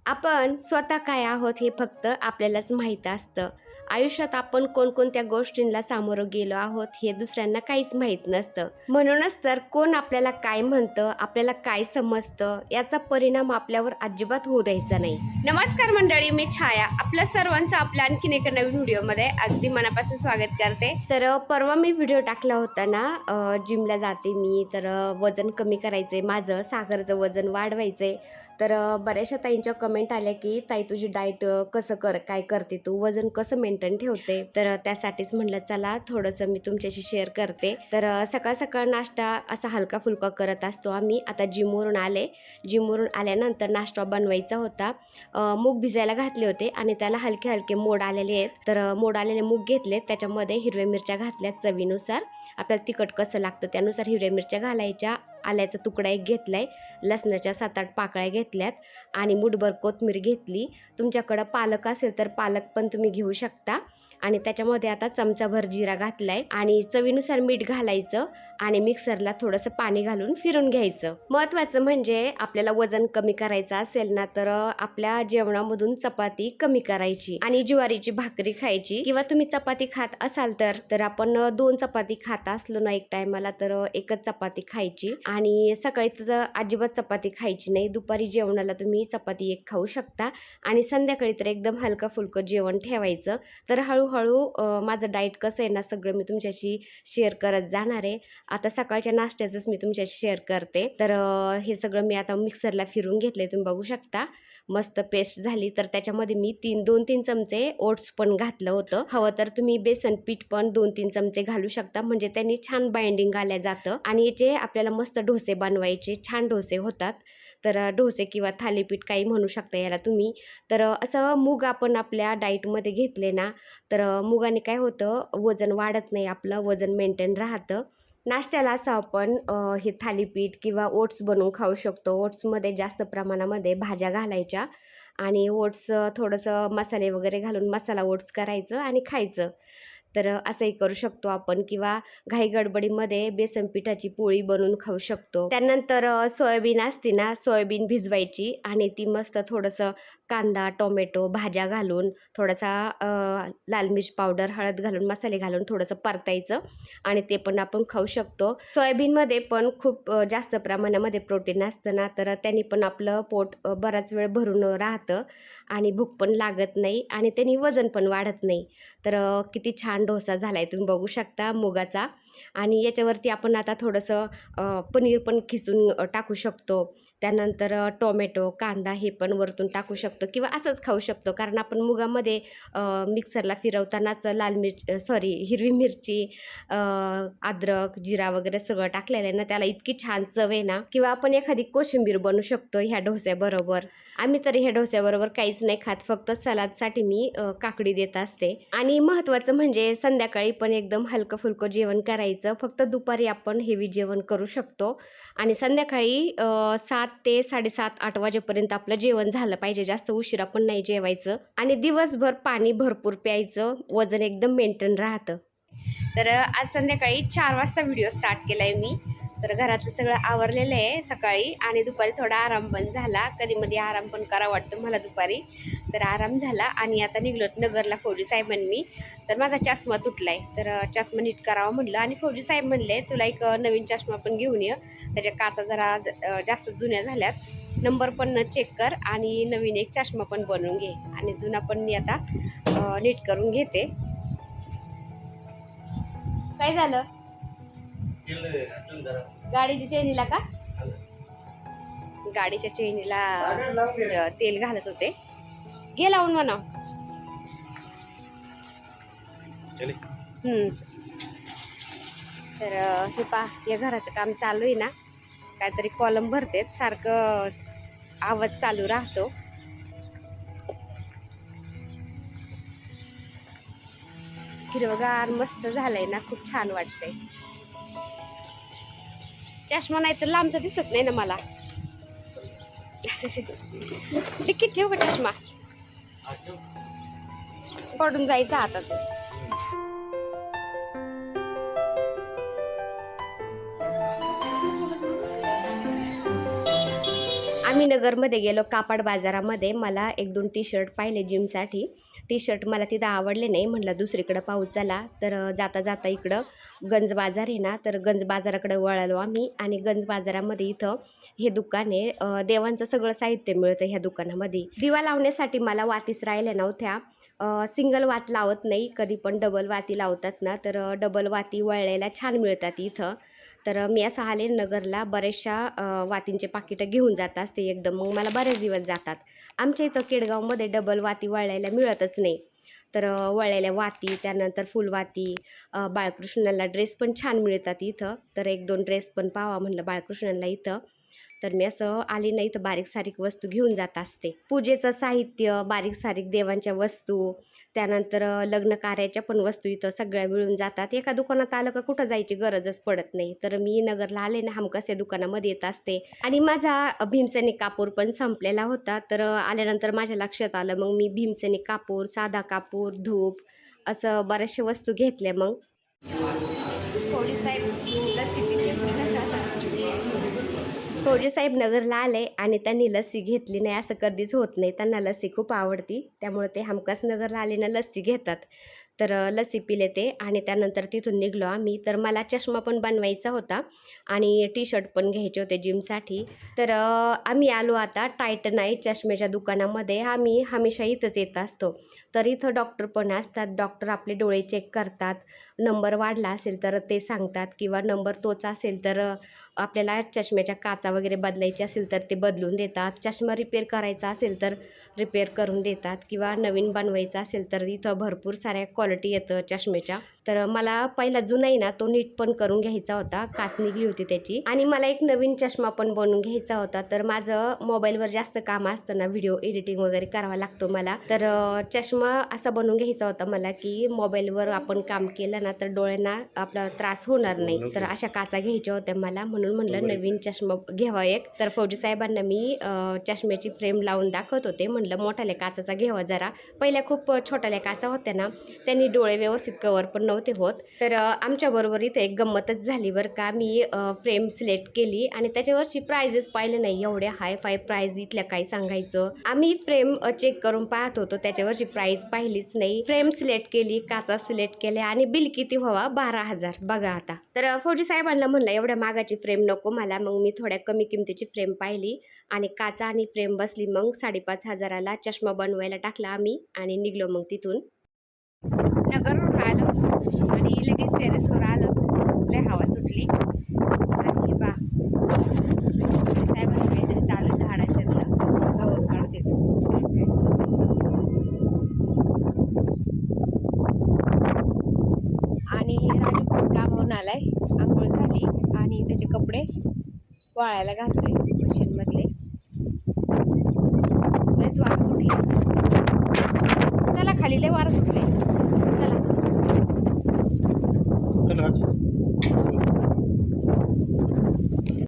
आपण स्वतः काय आहोत हे फक्त आपल्यालाच माहीत असतं. आयुष्यात आपण कोणकोणत्या गोष्टींना सामोरं गेलो आहोत हे दुसऱ्यांना काहीच माहीत नसतं. म्हणूनच तर कोण आपल्याला काय म्हणतं, आपल्याला काय समजतं याचा परिणाम आपल्यावर अजिबात होऊ द्यायचा नाही. नमस्कार मंडळी, मी छाया. आपल्या सर्वांचं आपल्या आणखीन एका नवीन व्हिडिओमध्ये अगदी मनापासून स्वागत करते. तर परवा मी व्हिडिओ टाकला होता ना, जिमला जाते मी, तर वजन कमी करायचंय माझं, साखरचं वजन वाढवायचंय. तर बऱ्याचशा ताईंच्या कमेंट आल्या की ताई तुझी डाएट कसं काय करते तू, वजन कसं मेंटेन ठेवते. तर त्यासाठीच म्हटलं चला थोडंसं मी तुमच्याशी शेअर करते. तर सकाळ सकाळ नाश्ता असा हलका फुलका करत असतो आम्ही. आता जिमवरून आल्यानंतर नाश्ता बनवायचा होता. मूग भिजायला घातले होते आणि त्याला हलके हलके मोड आलेले आहेत. तर मोड आलेले मूग घेतले, त्याच्यामध्ये हिरव्या मिरच्या घातल्या चवीनुसार, आपल्याला तिखट कसं लागतं त्यानुसार हिरव्या मिरच्या घालायच्या. आल्याचा तुकडा एक घेतलाय, लसणाच्या 7-8 पाकळ्या घेतल्यात आणि मुठभर कोथिंबीर घेतली. तुमच्याकडं पालक असेल तर पालक पण तुम्ही घेऊ शकता. आणि त्याच्यामध्ये आता चमचाभर जिरा घातलाय आणि चवीनुसार मीठ घालायचं आणि मिक्सरला थोडंसं पाणी घालून फिरून घ्यायचं. महत्त्वाचं म्हणजे आपल्याला वजन कमी करायचं असेल ना तर आपल्या जेवणामधून चपाती कमी करायची आणि ज्वारीची भाकरी खायची. किंवा तुम्ही चपाती खात असाल तर आपण 2 चपाती खात असलो ना एक टायमाला तर एकच चपाती खायची. आणि सकाळी तर अजिबात चपाती खायची नाही. दुपारी जेवणाला तुम्ही चपाती एक खाऊ शकता आणि संध्याकाळी तर एकदम हलका फुलकं जेवण ठेवायचं. तर हळूहळू माझं डाएट कसं आहे ना सगळं मी तुमच्याशी शेअर करत जाणार आहे. आता सकाळच्या नाश्त्याचंच मी तुमच्याशी शेअर करते. तर हे सगळं मी आता मिक्सरला फिरून घेतले, तुम्ही बघू शकता मस्त पेस्ट झाली. तर त्याच्यामध्ये मी 2-3 चमचे ओट्स पण घातलं होतं. हवं तर तुम्ही बेसन पीठ पण 2-3 चमचे घालू शकता, म्हणजे त्यांनी छान बाइंडिंग आल्या जातं आणि याचे आपल्याला मस्त डोसे बनवायचे, छान डोसे होतात. तर डोसे किंवा थालीपीठ काही म्हणू शकता याला तुम्ही. तर असं मूग आपण आपल्या डाएटमध्ये घेतले ना तर मुगाने काय होतं, वजन वाढत नाही, आपलं वजन मेंटेन राहतं. नाश्त्याला असं आपण हे थालीपीठ किंवा ओट्स बनवून खाऊ शकतो. ओट्समध्ये जास्त प्रमाणामध्ये भाज्या घालायच्या आणि ओट्स थोडंसं मसाले वगैरे घालून मसाला ओट्स करायचं आणि खायचं. तर असंही करू शकतो आपण. किंवा घाई गडबडीमध्ये बेसन पिठाची पोळी बनवून खाऊ शकतो. त्यानंतर सोयाबीन असते ना, सोयाबीन भिजवायची आणि ती मस्त थोडंसं कांदा, टोमॅटो, भाज्या घालून थोडासा लाल मिर्च पावडर, हळद घालून मसाले घालून थोडंसं परतायचं आणि ते पण आपण खाऊ शकतो. सोयाबीनमध्ये पण खूप जास्त प्रमाणामध्ये प्रोटीन असतं ना, तर त्यांनी पण आपलं पोट बराच वेळ भरून राहतं आणि भूक पण लागत नाही आणि त्यांनी वजन पण वाढत नाही. तर किती छान डोसा झाला आहे, तुम्ही बघू शकता मुगाचा. आणि याच्यावरती आपण आता थोडंसं पनीर पण खिसून टाकू शकतो. त्यानंतर टोमॅटो, कांदा हे पण वरतून टाकू शकतो किंवा असंच खाऊ शकतो. कारण आपण मुगामध्ये मिक्सरला फिरवतानाच हिरवी मिरची, अद्रक, जिरा वगैरे सगळं टाकलेलं आहे ना, त्याला इतकी छान चव आहे ना. किंवा आपण एखादी कोशिंबीर बनवू शकतो ह्या डोस्याबरोबर. आम्ही तर ह्या डोस्याबरोबर काहीच नाही खात, फक्त सलादसाठी मी काकडी देत असते. आणि महत्त्वाचं म्हणजे संध्याकाळी पण एकदम हलकं फुलकं जेवण करायचं. फक्त दुपारी आपण हेवी जेवण करू शकतो आणि संध्याकाळी 7 ते 7:30-8 वाजेपर्यंत आपलं जेवण झालं पाहिजे. जास्त उशिरा पण नाही जेवायचं आणि दिवसभर पाणी भरपूर प्यायचं, वजन एकदम मेंटेन राहतं. तर आज संध्याकाळी 4 वाजता व्हिडिओ स्टार्ट केला आहे मी. तर घरातलं सगळं आवरलेलं आहे सकाळी आणि दुपारी थोडा आराम पण झाला. कधीमध्ये आराम पण करावं वाटतं मला दुपारी. तर आराम झाला आणि आता निघलोत नगरला फौजी साहेबांनी. तर माझा चष्मा तुटला आहे, तर चष्मा नीट करावा म्हटलं आणि फौजी साहेब म्हणले तुला एक नवीन चष्मा पण घेऊन ये, त्याच्या काचा जरा जास्त जुन्या झाल्यात, नंबर पण चेक कर आणि नवीन एक चष्मा पण बनवून घे. आणि जुना पण मी आता नीट करून घेते. काय झालं? गाडीच्या चेनीला का? गाडीच्या चेनीला तेल घालत होते. घे लावून म्हणा. तर हे पा, या घराचं काम चालू आहे ना, काहीतरी कॉलम भरतेत, सारखं आवाज चालू राहतो. हिरवगार मस्त झालंय ना, खूप छान वाटतंय. चष्मा नाही तर लांबचा दिसत नाही ना मला. तिकीट ठेव का चष्मा, पडून जायचं हातात. आम्ही नगरमध्ये गेलो कापड बाजारामध्ये. मला 1-2 टी-शर्ट पाहिले जिमसाठी. टी-शर्ट मला तिथं आवडले नाही. म्हटलं दुसरीकडं पाहू चला. तर जाता जाता इकडं गंज बाजार आहे ना, तर गंज बाजाराकडे वळालो आम्ही. आणि गंज बाजारामध्ये इथं हे दुकान आहे. देवांचं सगळं साहित्य मिळतं ह्या दुकानामध्ये. दिवा लावण्यासाठी मला वातीच राहिल्या नव्हत्या. सिंगल वात लावत नाही, कधी पण डबल वाती लावतात ना, तर डबल वाती वळलेल्या छान मिळतात इथं. तर मी असं आले नगरला बऱ्याचशा वातींचे पाकिटं घेऊन जात असते एकदम. मग मला बरेच दिवस जातात. आमच्या इथं केडगावमध्ये डबल वाती वळलेल्या मिळतच नाही. तर वळलेल्या वाती, त्यानंतर फुलवाती, बाळकृष्णाला ड्रेस पण छान मिळतात इथं. तर 1-2 ड्रेस पण पाहावा म्हणलं बाळकृष्णाला इथं. तर मी असं आली नाही तर बारीक सारीक वस्तू घेऊन जात असते. पूजेचं साहित्य, बारीक सारीक देवांच्या वस्तू, त्यानंतर लग्न कार्याच्या पण वस्तू इथं सगळ्या मिळून जातात. एका दुकानात आलं का कुठं जायची गरजच पडत नाही. तर मी नगरला आले ना हमखास या दुकानामध्ये येत असते. आणि माझा भीमसेनी कापूर पण संपलेला होता. तर आल्यानंतर माझ्या लक्षात आलं. मग मी भीमसेनी कापूर, साधा कापूर, धूप असं बऱ्याचशा वस्तू घेतल्या. मग फौजीसाहेब नगरला आले आणि त्यांनी लस्सी घेतली नाही असं कधीच होत नाही. त्यांना लस्सी खूप आवडती, त्यामुळे ते हमखास नगरला आले ना लस्सी घेतात. तर लस्सी पिले ते आणि त्यानंतर तिथून निघलो आम्ही. तर मला चष्मा पण बनवायचा होता आणि टी-शर्ट पण घ्यायचे होते जिमसाठी. तर आम्ही आलो आता टायटन आय चष्म्याच्या दुकानामध्ये. आम्ही हमेशा इथंच येत असतो. तर इथं डॉक्टर पण असतात. डॉक्टर आपले डोळे चेक करतात. नंबर वाढला असेल तर ते सांगतात, किंवा नंबर तोच असेल तर आपल्याला चष्म्याच्या काचा वगैरे बदलायची असेल तर ते बदलून देतात. चष्मा रिपेअर करायचा असेल तर रिपेअर करून देतात, किंवा नवीन बनवायचा असेल तर इथं भरपूर साऱ्या क्वालिटी येतं चष्म्याच्या. तर मला पहिला जुना आहे ना तो नीट पण करून घ्यायचा होता, काच निघली होती त्याची. आणि मला एक नवीन चष्मा पण बनवून घ्यायचा होता. तर माझं मोबाईलवर जास्त काम असतं ना, व्हिडिओ एडिटिंग वगैरे करावा लागतो मला. तर चष्मा असा बनवून घ्यायचा होता मला की मोबाईलवर आपण काम केलं ना तर डोळ्यांना आपला त्रास होणार नाही. तर अशा काचा घ्यायच्या होत्या मला, म्हणून म्हणलं नवीन चष्मा घ्यावा एक. तर फौजी साहेबांना मी चष्म्याची फ्रेम लावून दाखवत होते. म्हणलं मोठाल्या काचाचा घ्यावा जरा. पहिल्या खूप छोट्याल्या काचा होत्या ना, त्यांनी डोळे व्यवस्थित कवर पण नव्हते होत. तर आमच्याबरोबर इथे एक गंमतच झाली बरं का. मी फ्रेम सिलेक्ट केली आणि त्याच्यावरची प्राइजेस पाहिले नाही. एवढ्या हाय फाय प्राइस इथल्या काय सांगायचं. आम्ही फ्रेम चेक करून पाहत होतो, त्याच्यावरची प्राइस पाहिलीच नाही. फ्रेम सिलेक्ट केली, काचा सिलेक्ट केल्या आणि बिल किती व्हावा 12,000. बघा आता. तर फौजी साहेबांना म्हणलं एवढ्या मागाची फ्रेम नको मला. मग मी थोड्या कमी किमतीची फ्रेम पाहिली आणि काचा आणि फ्रेम बसली. मग 5,500ला चष्मा बनवायला टाकला आम्ही आणि निघलो मग तिथून. नगरवरून आलो आणि लगेच टेरेसवर आलो. लय हवा सुटली आणि बा साहेबांनी काहीतरी चालू झाडाच्यातलं गवत काढते. आणि राजू पण कामावून आलाय, आंघोळ झाली आणि त्याचे कपडे वाळायला घालतोय मशीन मधले. लयच वारा सुटली. चला खाली लय वारा सुटले. चला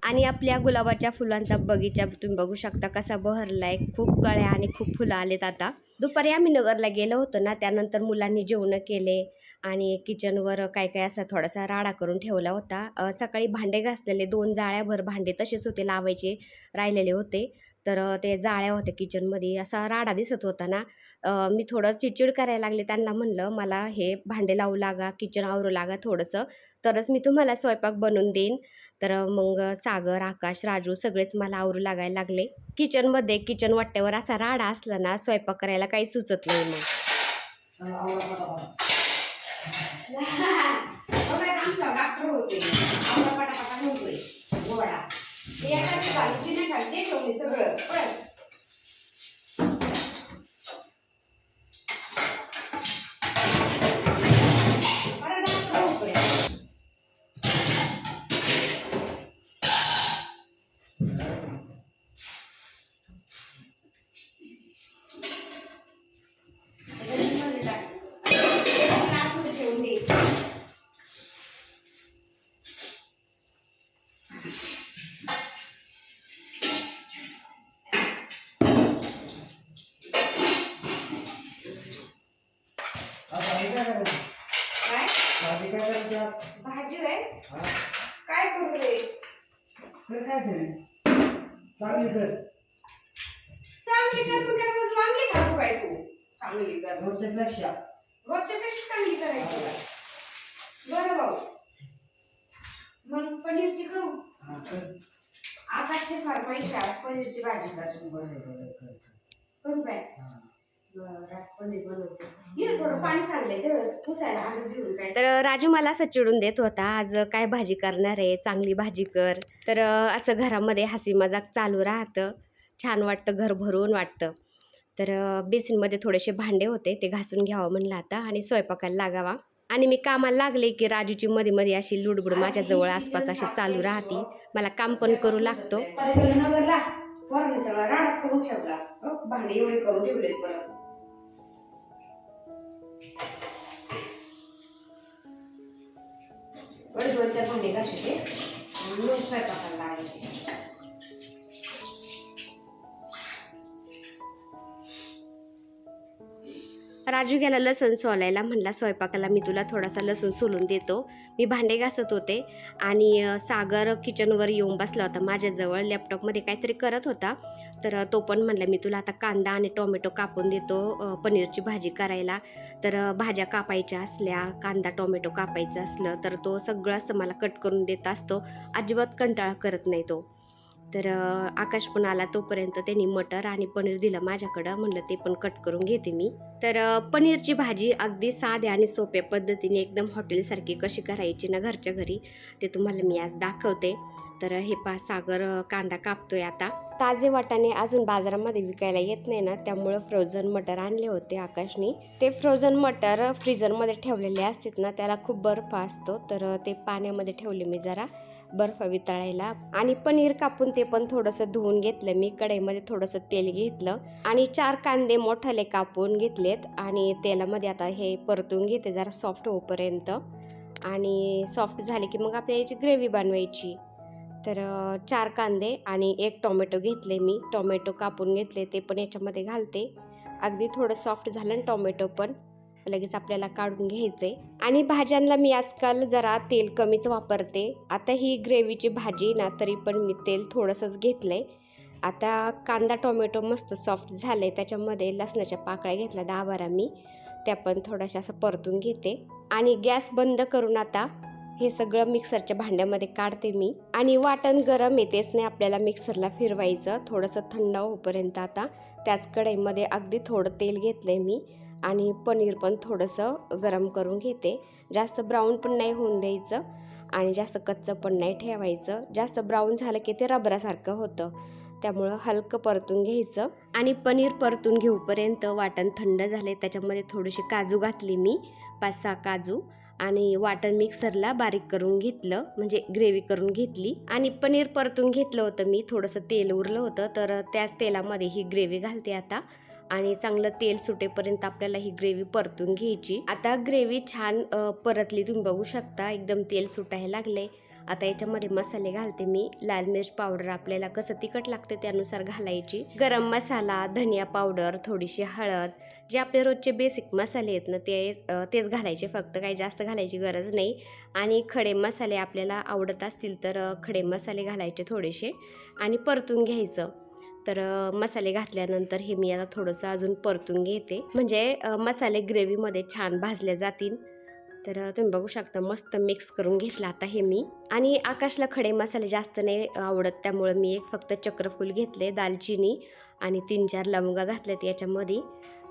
आणि आपल्या गुलाबाच्या फुलांचा बगीचा तुम्ही बघू शकता कसा बहरलाय. खूप कळ्या आणि खूप फुलं आलेत आता. दुपारी आम्ही नगरला गेलो होतो ना, त्यानंतर मुलांनी जेवण केले आणि किचनवर काय काय असा थोडासा राडा करून ठेवला होता. सकाळी भांडे घासलेले 2 जाळ्याभर भांडे तसेच होते, लावायचे राहिलेले होते. तर ते जाळ्या होत्या किचनमध्ये, असा राडा दिसत होता ना. मी थोडं चिडचिड करायला लागले. त्यांना म्हणलं मला हे भांडे लावू लागा, किचन आवरू लागा थोडंसं, तरच मी तुम्हाला स्वयंपाक बनवून देईन. तर मग सागर, आकाश, राजू सगळेच मला आवरू लागायला लागले. किचनमध्ये किचन वाट्यावर असा राडा असला ना स्वयंपाक करायला काही सुचत नाही मग. भाजी आहे काय करू रे? काय तरी चांगली कर. चांगली कर तू, त्या रोज वांगी खातो काय तू? चांगली कर. रोजच्यापेक्षा चांगली करायची. बरं भाऊ. मग पनीरची करू. हा, कर. आकाशचे फार पैसे आज पनीरची भाजी कर. कर. करू काय? हा. पनीर बनवते. ये थोडं पाणी सांडलंय तेवढं पुसायला आम्ही जिरून काय. तर राजू मला असं चिडून देत होता, आज काय भाजी करणार आहे, चांगली भाजी कर. तर असं घरामध्ये हसी मजाक चालू राहतं, छान वाटतं, घर भरून वाटतं. तर बेसिनमध्ये थोडेसे भांडे होते, ते घासून घ्यावं म्हणलं आता आणि स्वयंपाकाला लागावा. आणि मी कामाला लागले की राजूची मध्ये मध्ये अशी लुडबुड माझ्या जवळ आसपास अशी चालू राहते. मला काम पण करू लागतो. सगळा राडाच करून ठेवला, भांडे एवढे करून ठेवलेत परत. वडीवरच्या भांडे घासायचे आणि मग स्वयंपाकाला लागायचे. राजू गेला लसूण सोलायला, म्हणला स्वयंपाकाला मी तुला थोडासा लसूण सोलून देतो. मी भांडे घासत होते आणि सागर किचनवर येऊन बसला होता माझ्याजवळ, लॅपटॉपमध्ये काहीतरी करत होता. तर तो पण म्हणला मी तुला आता कांदा आणि टोमॅटो कापून देतो पनीरची भाजी करायला. तर भाज्या कापायच्या असल्या, कांदा टोमॅटो कापायचं असलं तर तो सगळं असं मला कट करून देत असतो. अजिबात कंटाळा करत नाही तो. तर आकाश पण आला, तोपर्यंत त्यांनी मटर आणि पनीर दिलं माझ्याकडं, म्हणलं ते पण कट करून घेते मी. तर पनीरची भाजी अगदी साध्या आणि सोप्या पद्धतीने एकदम हॉटेलसारखी कशी करायची ना घरच्या घरी, ते तुम्हाला मी आज दाखवते. तर हे सागर कांदा कापतोय आता. ताजे वाटाणे अजून बाजारामध्ये विकायला येत नाही ना, त्यामुळं फ्रोझन मटर आणले होते आकाशने. ते फ्रोझन मटर फ्रीजरमध्ये ठेवलेले असतात ना, त्याला खूप बर्फ असतो, तर ते पाण्यामध्ये ठेवले मी जरा बर्फ वितळायला. आणि पनीर कापून ते पण थोडंसं धुवून घेतलं मी. कढईमध्ये थोडंसं तेल घेतलं आणि 4 कांदे मोठाले कापून घेतलेत आणि तेलामध्ये आता हे परतून घेते जरा सॉफ्ट होईपर्यंत. आणि सॉफ्ट झाले की मग आपल्याला याची ग्रेव्ही बनवायची. तर 4 कांदे आणि 1 टोमॅटो घेतले मी. टोमॅटो कापून घेतले, ते पण याच्यामध्ये घालते. अगदी थोडं सॉफ्ट झालं ना टोमॅटो पण, लगेच आपल्याला काढून घ्यायचे. आणि भाज्यांना मी आजकाल जरा तेल कमीच वापरते. आता ही ग्रेव्हीची भाजी ना, तरी पण मी तेल थोडंसंच घेतलंय. आता कांदा टोमॅटो मस्त सॉफ्ट झाले, त्याच्यामध्ये लसणाच्या पाकळ्या घेतल्या 10-12 मी, त्या पण थोड्याशा असं परतून घेते. आणि गॅस बंद करून आता हे सगळं मिक्सरच्या भांड्यामध्ये काढते मी. आणि वाटण गरम येतेच नाही, आपल्याला मिक्सरला फिरवायचं थोडंसं थंड होईपर्यंत. आता त्याच कढईमध्ये अगदी थोडं तेल घेतलंय मी आणि पनीर पण थोडंसं गरम करून घेते. जास्त ब्राऊन पण नाही होऊन द्यायचं आणि जास्त कच्चं पण नाही ठेवायचं. जास्त ब्राऊन झालं की ते रबरासारखं होतं, त्यामुळं हलकं परतून घ्यायचं. आणि पनीर परतून घेऊपर्यंत वाटण थंड झाले, त्याच्यामध्ये थोडेसे काजू घातले मी, 5-6 काजू, आणि वाटण मिक्सरला बारीक करून घेतलं, म्हणजे ग्रेव्ही करून घेतली. आणि पनीर परतून घेतलं होतं मी, थोडंसं तेल उरलं होतं, तर त्याच तेलामध्ये ही ग्रेव्ही घालते आता. आणि चांगलं तेल सुटेपर्यंत आपल्याला ही ग्रेव्ही परतून घ्यायची. आता ग्रेव्ही छान परतली, तुम्ही बघू शकता एकदम तेल सुटायला लागले. आता याच्यामध्ये मसाले घालते मी. लाल मिर्च पावडर आपल्याला कसं तिखट लागते त्यानुसार घालायची. गरम मसाला, धनिया पावडर, थोडीशी हळद, जे आपले रोजचे बेसिक मसाले आहेत ना तेच घालायचे, फक्त काही जास्त घालायची गरज नाही. आणि खडे मसाले आपल्याला आवडत असतील तर खडे मसाले घालायचे थोडेसे आणि परतून घ्यायचं. तर मसाले घातल्यानंतर हे मी आता थोडंसं अजून परतून घेते, म्हणजे मसाले ग्रेव्हीमध्ये छान भाजले जातील. तर तुम्ही बघू शकता मस्त मिक्स करून घेतलं आता हे मी. आणि आकाशला खडे मसाले जास्त नाही आवडत, त्यामुळे मी एक फक्त चक्रफूल घेतले, दालचिनी आणि 3-4 लवंगा घातल्यात याच्यामध्ये.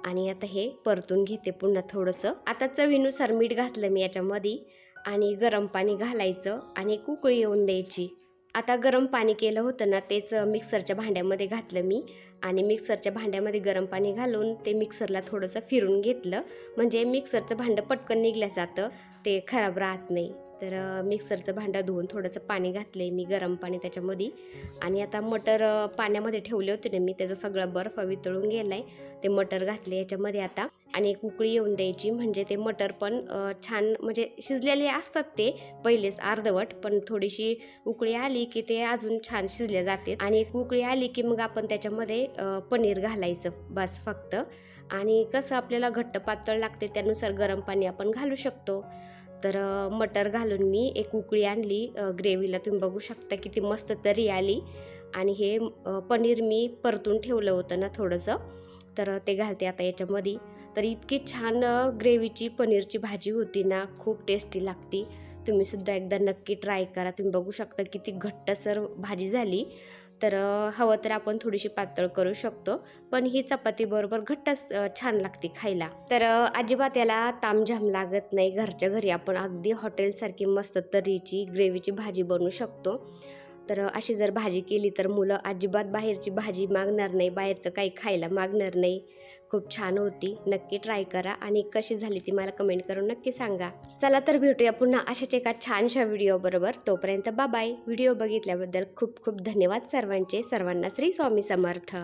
आणि आता हे परतून घेते पुन्हा थोडंसं. आता चवीनुसार मीठ घातलं मी याच्यामध्ये आणि गरम पाणी घालायचं आणि एक उकळी येऊन द्यायची. आता गरम पाणी केलं होतं ना, तेच मिक्सरच्या भांड्यामध्ये घातलं मी आणि मिक्सरच्या भांड्यामध्ये गरम पाणी घालून ते मिक्सरला थोडंसं फिरून घेतलं, म्हणजे मिक्सरचं भांडं पटकन निघलं जातं, ते खराब राहत नाही. तर मिक्सरचं भांडं धुवून थोडंसं पाणी घातलं आहे मी, गरम पाणी त्याच्यामध्ये. आणि आता मटर पाण्यामध्ये ठेवले होते ना मी, त्याचा सगळा बर्फ वितळून गेला आहे, ते मटर घातले याच्यामध्ये आता. आणि एक उकळी येऊन द्यायची, म्हणजे ते मटर पण छान, म्हणजे शिजलेले असतात ते पहिलेच अर्धवट, पण थोडीशी उकळी आली की ते अजून छान शिजले जाते. आणि एक उकळी आली की मग आपण त्याच्यामध्ये पनीर घालायचं बस फक्त. आणि कसं आपल्याला घट्ट पातळ लागते त्यानुसार गरम पाणी आपण घालू शकतो. तर मटर घालून मी एक उकळी आणली ग्रेव्हीला, तुम्ही बघू शकता किती मस्त तरी आली. आणि हे पनीर मी परतून ठेवलं होतं ना थोडंसं, तर ते घालते आता याच्यामध्ये. तर इतकी छान ग्रेव्हीची पनीरची भाजी होती ना, खूप टेस्टी लागती. तुम्हीसुद्धा एकदा नक्की ट्राय करा. तुम्ही बघू शकता किती घट्टसर भाजी झाली. तर हवं तर आपण थोडीशी पातळ करू शकतो, पण ही चपातीबरोबर घट्टच छान लागते खायला. तर अजिबात याला तामझाम लागत नाही. घरच्या घरी आपण अगदी हॉटेलसारखी मस्त तर्रीची ग्रेव्हीची भाजी बनवू शकतो. तर अशी जर भाजी केली तर मुलं अजिबात बाहेरची भाजी मागणार नाही, बाहेरचं काही खायला मागणार नाही. खूप छान होती. नक्की ट्राय करा आणि कशी झाली ती मला कमेंट करून नक्की सांगा. चला तर भेटूया पुन्हा अशाच एका छानशा व्हिडिओबरोबर. तोपर्यंत बाय. व्हिडिओ बघितल्याबद्दल खूप खूप धन्यवाद सर्वांचे. सर्वांना श्री स्वामी समर्थ.